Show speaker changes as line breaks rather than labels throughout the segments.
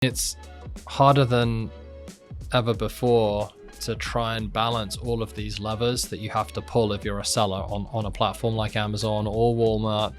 It's harder than ever before to try and balance all of these levers that you have to pull if you're a seller on a platform like Amazon or Walmart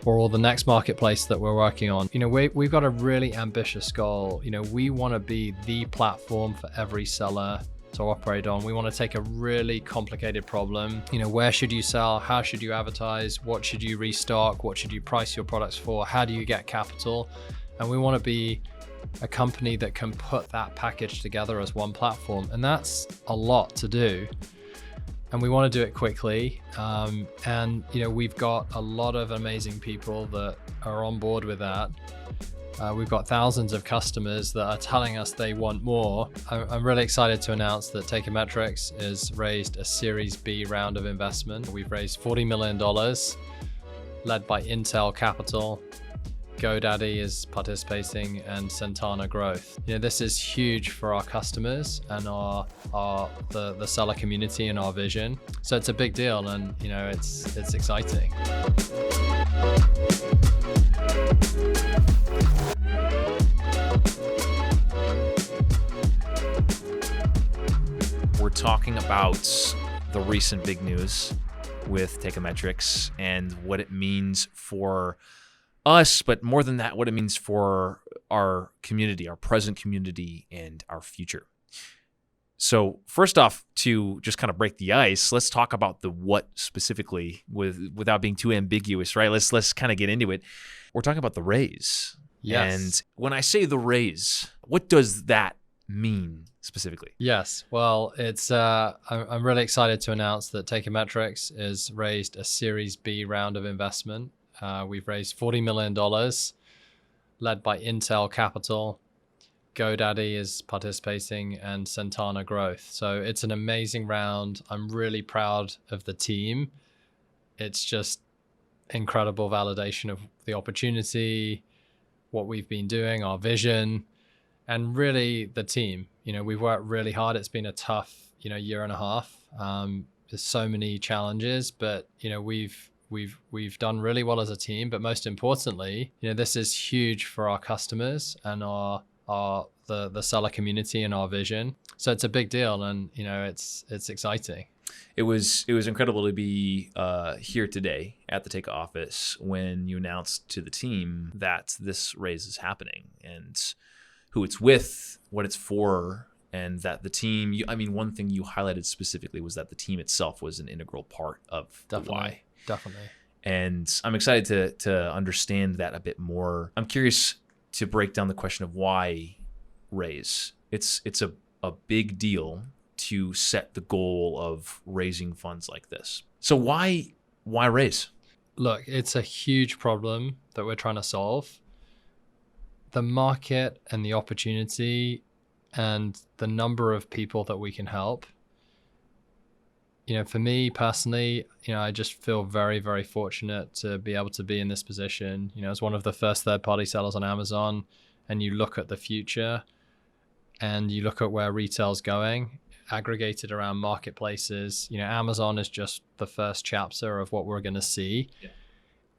or the next marketplace that we're working on. We've got a really ambitious goal. We want to be the platform for every seller to operate on. We want to take a really complicated problem. Where should you sell? How should you advertise? What should you restock? What should you price your products for? How do you get capital? And we want to be a company that can put that package together as one platform. And that's a lot to do. And we want to do it quickly. We've got a lot of amazing people that are on board with that. We've got thousands of customers that are telling us they want more. I'm really excited to announce that Teikametrics has raised a Series B round of investment. We've raised $40 million, led by Intel Capital. GoDaddy is participating, and Centana Growth. This is huge for our customers and the seller community and our vision. So it's a big deal, and it's exciting.
We're talking about the recent big news with Teikametrics and what it means for us, but more than that, what it means for our community, our present community, and our future. So first off, to just kind of break the ice, let's talk about the what specifically without being too ambiguous, right? Let's kind of get into it. We're talking about the raise.
Yes.
And when I say the raise, what does that mean specifically?
Yes. Well, I'm really excited to announce that Teikametrics has raised a Series B round of investment. We've raised $40 million, led by Intel Capital. GoDaddy is participating, and Centana Growth. So it's an amazing round. I'm really proud of the team. It's just incredible validation of the opportunity, what we've been doing, our vision, and really the team. We've worked really hard. It's been a tough, year and a half. There's so many challenges, but we've done really well as a team. But most importantly, this is huge for our customers and the seller community and our vision. So it's a big deal, and it's exciting.
It was incredible to be here today at the Teika office when you announced to the team that this raise is happening and who it's with, what it's for, and that the team. One thing you highlighted specifically was that the team itself was an integral part of the why.
Definitely.
And I'm excited to understand that a bit more. I'm curious to break down the question of why raise. It's a big deal to set the goal of raising funds like this. So why raise?
Look, it's a huge problem that we're trying to solve. The market and the opportunity and the number of people that we can help. For me personally, I just feel very, very fortunate to be able to be in this position. As one of the first third-party sellers on Amazon, and you look at the future and you look at where retail's going, aggregated around marketplaces. Amazon is just the first chapter of what we're going to see. Yeah.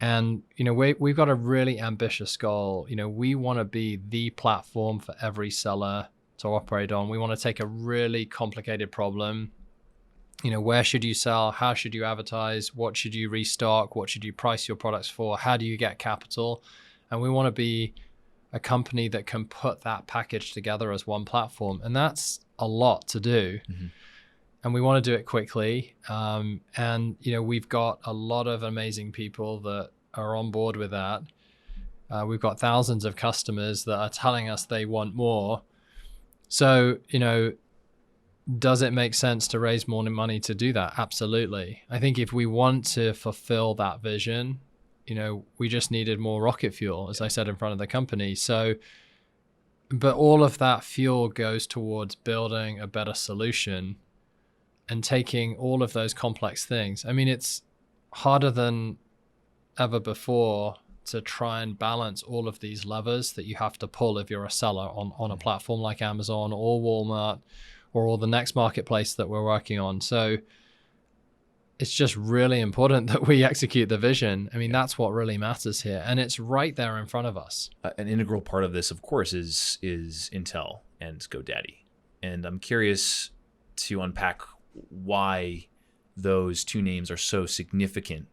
And, we've got a really ambitious goal. We want to be the platform for every seller to operate on. We want to take a really complicated problem. Where should you sell? How should you advertise? What should you restock? What should you price your products for? How do you get capital? And we want to be a company that can put that package together as one platform. And that's a lot to do. Mm-hmm. And we want to do it quickly. We've got a lot of amazing people that are on board with that. We've got thousands of customers that are telling us they want more. So, does it make sense to raise more money to do that? Absolutely. I think if we want to fulfill that vision, we just needed more rocket fuel, as I said in front of the company. So, but all of that fuel goes towards building a better solution and taking all of those complex things. It's harder than ever before to try and balance all of these levers that you have to pull if you're a seller on a platform like Amazon or Walmart or the next marketplace that we're working on. So it's just really important that we execute the vision. I mean, that's what really matters here. And it's right there in front of us.
An integral part of this, of course, is Intel and GoDaddy. And I'm curious to unpack why those two names are so significant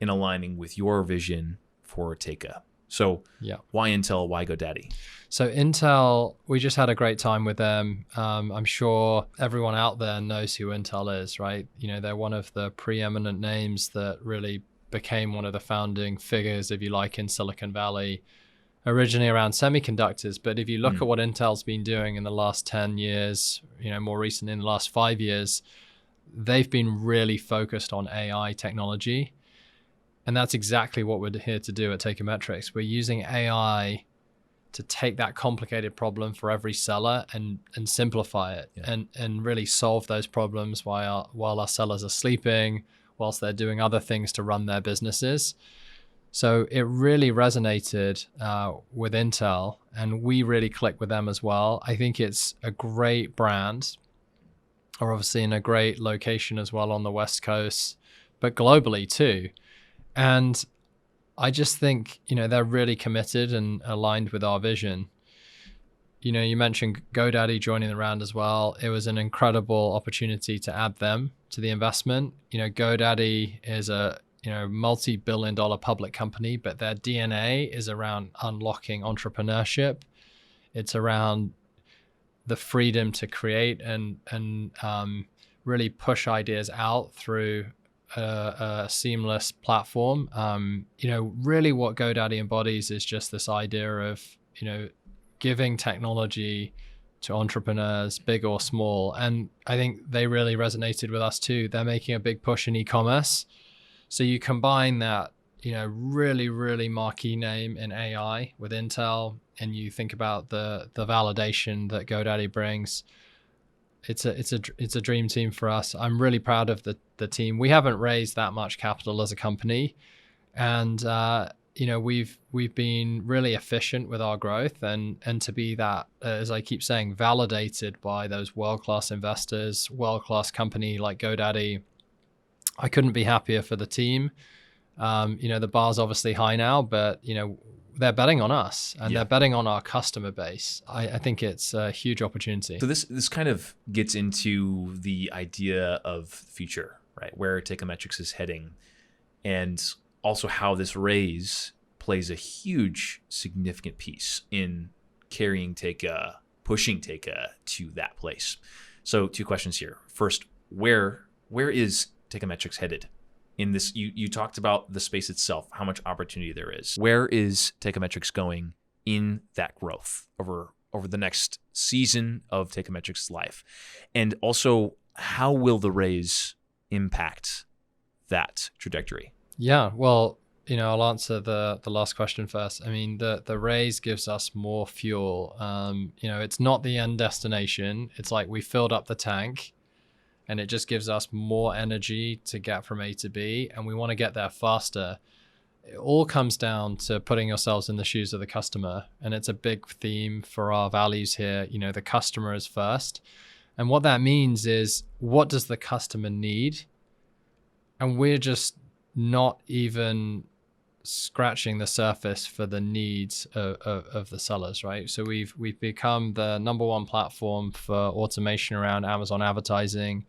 in aligning with your vision for Teika. So why Intel, why GoDaddy?
So Intel, we just had a great time with them. I'm sure everyone out there knows who Intel is, right? They're one of the preeminent names that really became one of the founding figures, if you like, in Silicon Valley, originally around semiconductors. But if you look at what Intel's been doing in the last 10 years, more recently in the last 5 years, they've been really focused on AI technology. And that's exactly what we're here to do at Teikametrics. We're using AI to take that complicated problem for every seller and simplify it and really solve those problems while our sellers are sleeping, whilst they're doing other things to run their businesses. So it really resonated with Intel, and we really clicked with them as well. I think it's a great brand. Are obviously in a great location as well on the West Coast, but globally too. And I just think, they're really committed and aligned with our vision. You mentioned GoDaddy joining the round as well. It was an incredible opportunity to add them to the investment. GoDaddy is a multi-billion-dollar public company, but their DNA is around unlocking entrepreneurship. It's around the freedom to create and really push ideas out through a seamless platform. Really what GoDaddy embodies is just this idea of, giving technology to entrepreneurs, big or small. And I think they really resonated with us too. They're making a big push in e-commerce. So you combine that, really, really marquee name in AI with Intel, and you think about the validation that GoDaddy brings. It's a dream team for us. I'm really proud of the team. We haven't raised that much capital as a company, and we've been really efficient with our growth, and to be that, as I keep saying, validated by those world-class investors, world-class company like GoDaddy. I couldn't be happier for the team. The bar's obviously high now, but they're betting on us, and they're betting on our customer base. I think it's a huge opportunity.
So this kind of gets into the idea of the future, right? Where Teikametrics is heading, and also how this raise plays a huge, significant piece in carrying Teika, pushing Teika to that place. So 2 questions here. First, where is Teikametrics headed? In this, you talked about the space itself, how much opportunity there is. Where is Teikametrics going in that growth over the next season of Teikametrics' life? And also, how will the raise impact that trajectory?
Yeah, well, I'll answer the last question first. I mean, the raise gives us more fuel. It's not the end destination. It's like we filled up the tank, and it just gives us more energy to get from A to B, and we want to get there faster. It all comes down to putting yourselves in the shoes of the customer, and it's a big theme for our values here. The customer is first, and what that means is, what does the customer need? And we're just not even scratching the surface for the needs of the sellers, right? So we've become the #1 platform for automation around Amazon advertising.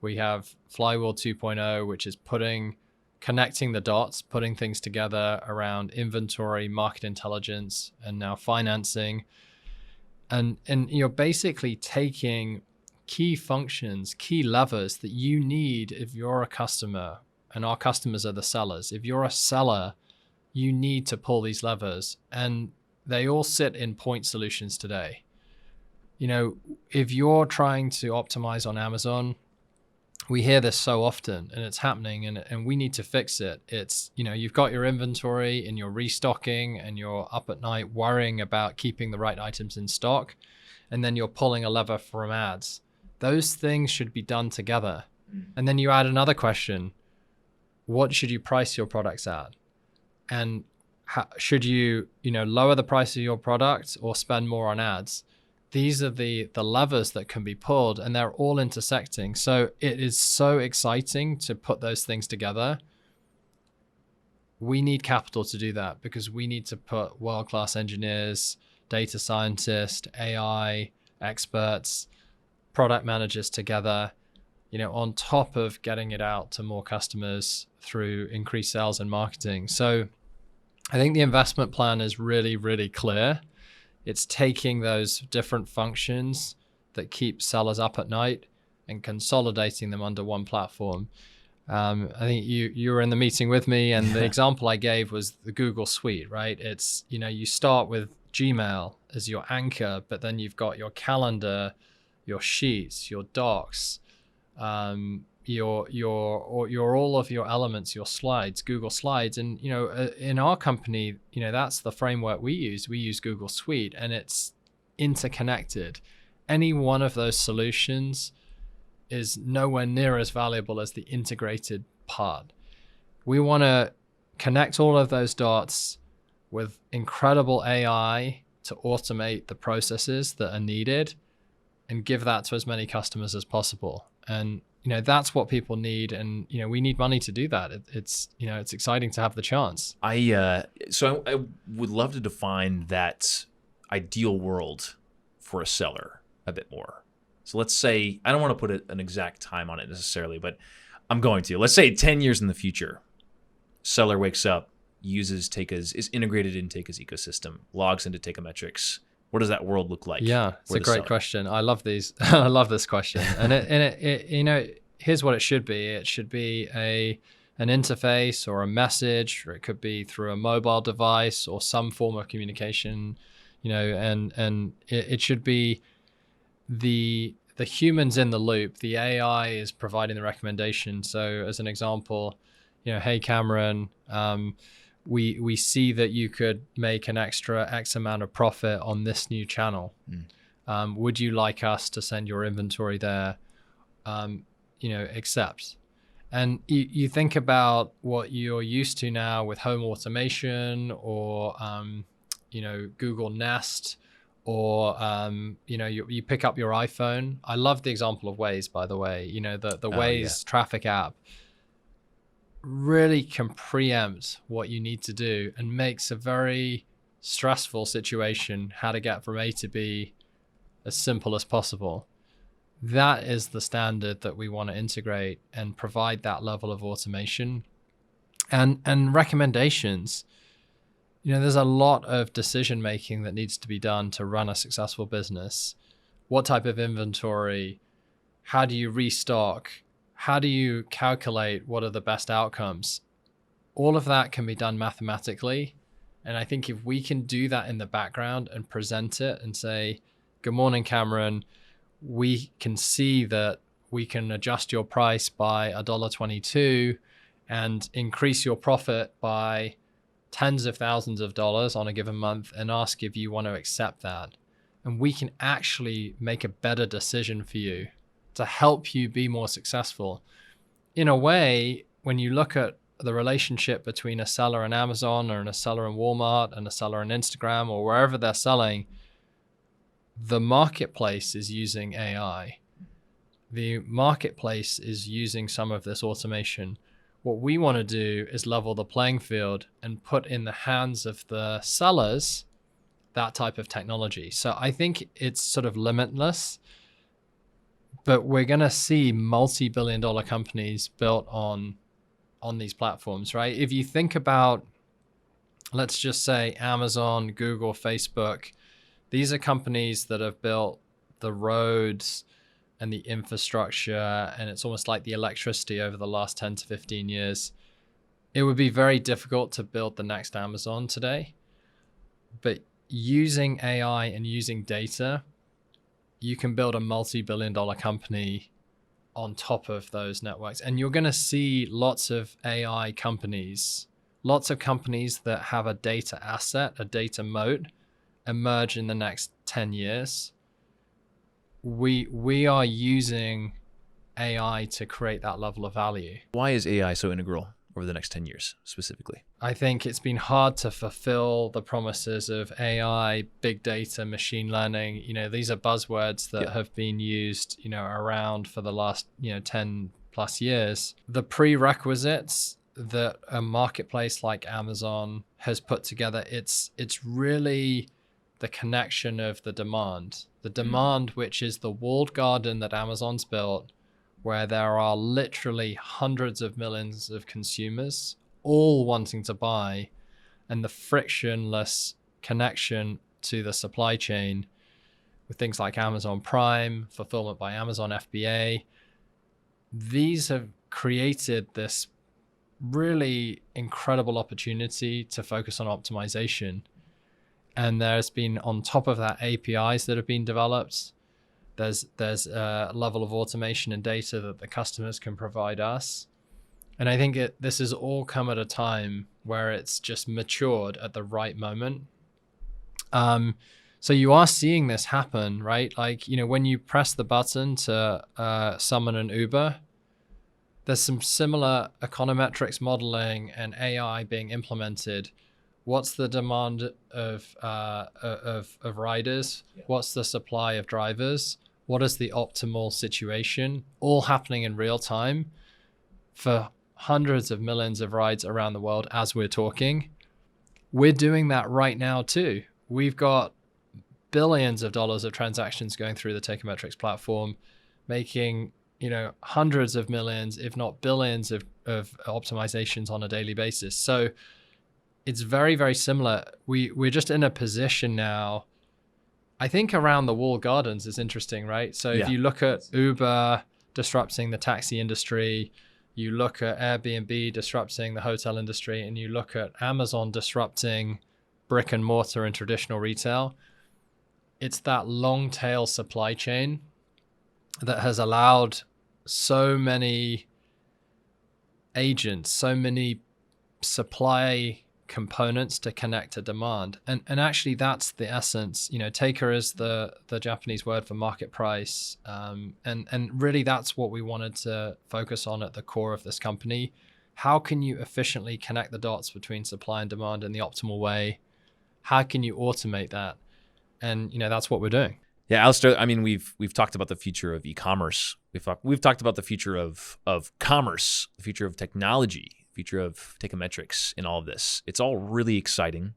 We have Flywheel 2.0, which is connecting the dots, putting things together around inventory, market intelligence, and now financing. And you're basically taking key functions, key levers that you need if you're a customer, and our customers are the sellers. If you're a seller, you need to pull these levers, and they all sit in point solutions today. If you're trying to optimize on Amazon, we hear this so often, and it's happening, and we need to fix it. It's, you've got your inventory and you're restocking, and you're up at night worrying about keeping the right items in stock, and then you're pulling a lever from ads. Those things should be done together. And then you add another question: what should you price your products at? And should you, lower the price of your product or spend more on ads? these are the levers that can be pulled, and they're all intersecting. So it is so exciting to put those things together. We need capital to do that because we need to put world-class engineers, data scientists, AI experts, product managers together, on top of getting it out to more customers through increased sales and marketing. So I think the investment plan is really, really clear. It's taking those different functions that keep sellers up at night and consolidating them under one platform. I think you were in the meeting with me, and the example I gave was the Google Suite, right? It's, you start with Gmail as your anchor, but then you've got your calendar, your sheets, your docs, your all of your elements, your slides, Google Slides. And, in our company, that's the framework we use. We use Google Suite, and it's interconnected. Any one of those solutions is nowhere near as valuable as the integrated part. We want to connect all of those dots with incredible AI to automate the processes that are needed and give that to as many customers as possible. And, that's what people need. And, we need money to do that. It's exciting to have the chance.
So I would love to define that ideal world for a seller a bit more. So let's say, I don't want to put an exact time on it necessarily, but I'm going to. Let's say 10 years in the future, seller wakes up, is integrated in Teika's ecosystem, logs into Teikametrics. What does that world look like?
Yeah, it's a great question. I love these. I love this question. And it here's what it should be. It should be an interface or a message, or it could be through a mobile device or some form of communication, and it should be the humans in the loop. The AI is providing the recommendation. So as an example, hey Cameron, we see that you could make an extra X amount of profit on this new channel. Would you like us to send your inventory there? Accept. And you think about what you're used to now with home automation or Google Nest, or you pick up your iPhone. I love the example of Waze, by the way. The Waze traffic app really can preempt what you need to do and makes a very stressful situation, how to get from A to B, as simple as possible. That is the standard that we want to integrate and provide that level of automation and recommendations. There's a lot of decision making that needs to be done to run a successful business. What type of inventory? How do you restock? How do you calculate what are the best outcomes? All of that can be done mathematically. And I think if we can do that in the background and present it and say, good morning, Cameron, we can see that we can adjust your price by $1.22 and increase your profit by tens of thousands of dollars on a given month, and ask if you want to accept that. And we can actually make a better decision for you to help you be more successful. In a way, when you look at the relationship between a seller in Amazon or a seller in Walmart and a seller in Instagram or wherever they're selling, the marketplace is using AI. The marketplace is using some of this automation. What we want to do is level the playing field and put in the hands of the sellers that type of technology. So I think it's sort of limitless, but we're going to see multi-billion-dollar companies built on these platforms, right? If you think about, let's just say Amazon, Google, Facebook, these are companies that have built the roads and the infrastructure, and it's almost like the electricity over the last 10 to 15 years. It would be very difficult to build the next Amazon today, but using AI and using data, you can build a multi-billion-dollar company on top of those networks. And you're going to see lots of AI companies, lots of companies that have a data asset, a data moat, emerge in the next 10 years. We are using AI to create that level of value.
Why is AI so integral over the next 10 years specifically?
I think it's been hard to fulfill the promises of AI, big data, machine learning. These are buzzwords that have been used, around for the last, 10 plus years. The prerequisites that a marketplace like Amazon has put together, it's really the connection of the demand. The demand, which is the walled garden that Amazon's built, where there are literally hundreds of millions of consumers all wanting to buy, and the frictionless connection to the supply chain with things like Amazon Prime, fulfillment by Amazon FBA. These have created this really incredible opportunity to focus on optimization. And there's been, on top of that, APIs that have been developed. There's a level of automation and data that the customers can provide us. And I think this has all come at a time where it's just matured at the right moment. So you are seeing this happen, right? Like, when you press the button to summon an Uber, there's some similar econometrics modeling and AI being implemented. What's the demand of riders? What's the supply of drivers? What is the optimal situation? All happening in real time for hundreds of millions of rides around the world as we're talking. We're doing that right now too. We've got billions of dollars of transactions going through the Teikametrics platform, making hundreds of millions, if not billions of optimizations on a daily basis. So it's very, very similar. We're just in a position now. I think around the walled gardens is interesting, right? So if you look at Uber disrupting the taxi industry, you look at Airbnb disrupting the hotel industry, and you look at Amazon disrupting brick and mortar and traditional retail, it's that long tail supply chain that has allowed so many agents, so many supply components to connect to demand. And actually that's the essence. Teika is the Japanese word for market price. And really that's what we wanted to focus on at the core of this company. How can you efficiently connect the dots between supply and demand in the optimal way? How can you automate that? And that's what we're doing.
Yeah, Alasdair, I mean, we've talked about the future of e-commerce. We've talked about the future of commerce, the future of technology, future of Teikametrics in all of this. It's all really exciting.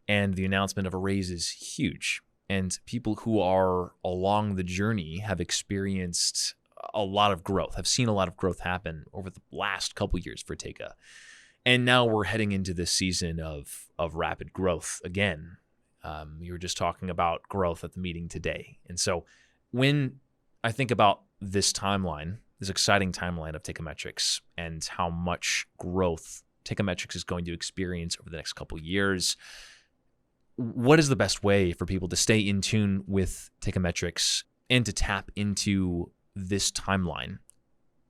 And the announcement of a raise is huge. And people who are along the journey have experienced a lot of growth, have seen a lot of growth happen over the last couple of years for Teika. And now we're heading into this season of rapid growth again. You were just talking about growth at the meeting today. And so when I think about this timeline, this exciting timeline of Teikametrics and how much growth Teikametrics is going to experience over the next couple of years, what is the best way for people to stay in tune with Teikametrics and to tap into this timeline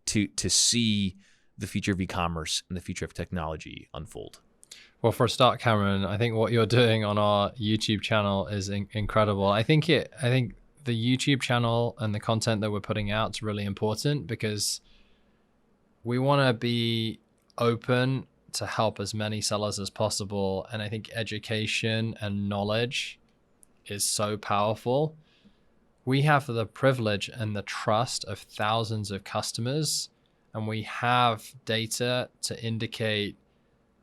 to see the future of e-commerce and the future of technology unfold?
Well, for a start, Cameron, I think what you're doing on our YouTube channel is incredible. I think the YouTube channel and the content that we're putting out is really important because we want to be open to help as many sellers as possible. And I think education and knowledge is so powerful. We have the privilege and the trust of thousands of customers, and we have data to indicate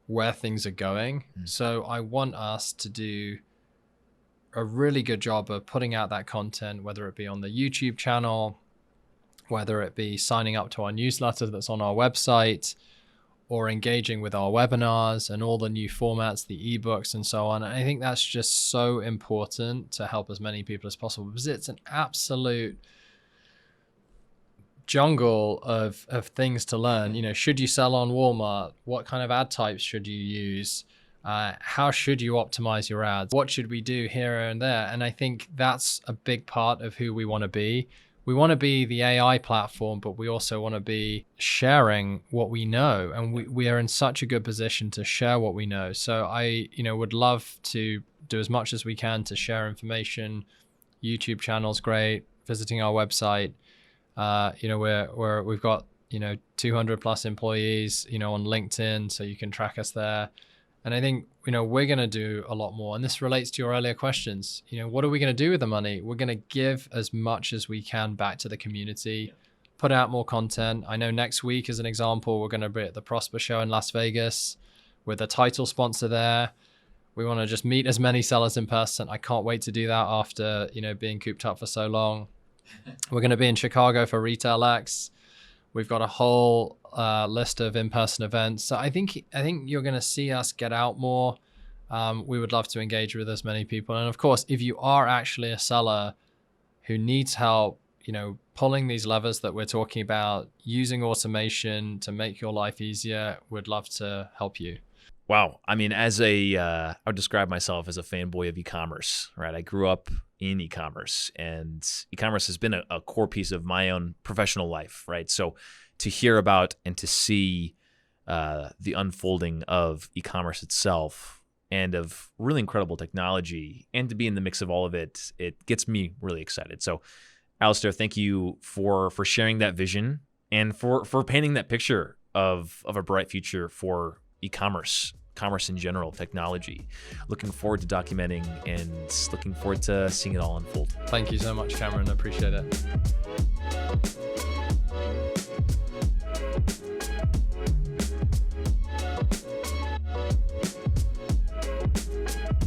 where things are going. So I want us to do a really good job of putting out that content, whether it be on the YouTube channel, whether it be signing up to our newsletter that's on our website, or engaging with our webinars and all the new formats, the ebooks and so on. And I think that's just so important to help as many people as possible because it's an absolute jungle of things to learn. Should you sell on Walmart? What kind of ad types should you use? How should you optimize your ads? What should we do here and there? And I think that's a big part of who we want to be. We want to be the AI platform, but we also want to be sharing what we know. And we are in such a good position to share what we know. So I, would love to do as much as we can to share information. YouTube channel's great. Visiting our website. We've got 200 plus employees, on LinkedIn, so you can track us there. And I think, we're going to do a lot more. And this relates to your earlier questions. What are we going to do with the money? We're going to give as much as we can back to the community, put out more content. I know next week, as an example, we're going to be at the Prosper Show in Las Vegas with a title sponsor there. We want to just meet as many sellers in person. I can't wait to do that after, being cooped up for so long. We're going to be in Chicago for Retail X. We've got a whole list of in-person events. So I think you're going to see us get out more. We would love to engage with as many people. And of course, if you are actually a seller who needs help, pulling these levers that we're talking about, using automation to make your life easier, we'd love to help you.
Wow. I mean, I would describe myself as a fanboy of e-commerce, right? I grew up in e-commerce, and e-commerce has been a core piece of my own professional life, right? So to hear about and to see the unfolding of e-commerce itself and of really incredible technology, and to be in the mix of all of it, it gets me really excited. So Alasdair, thank you for sharing that vision and for painting that picture of a bright future for e-commerce, commerce in general, technology. Looking forward to documenting and looking forward to seeing it all unfold.
Thank you so much, Cameron. I appreciate it.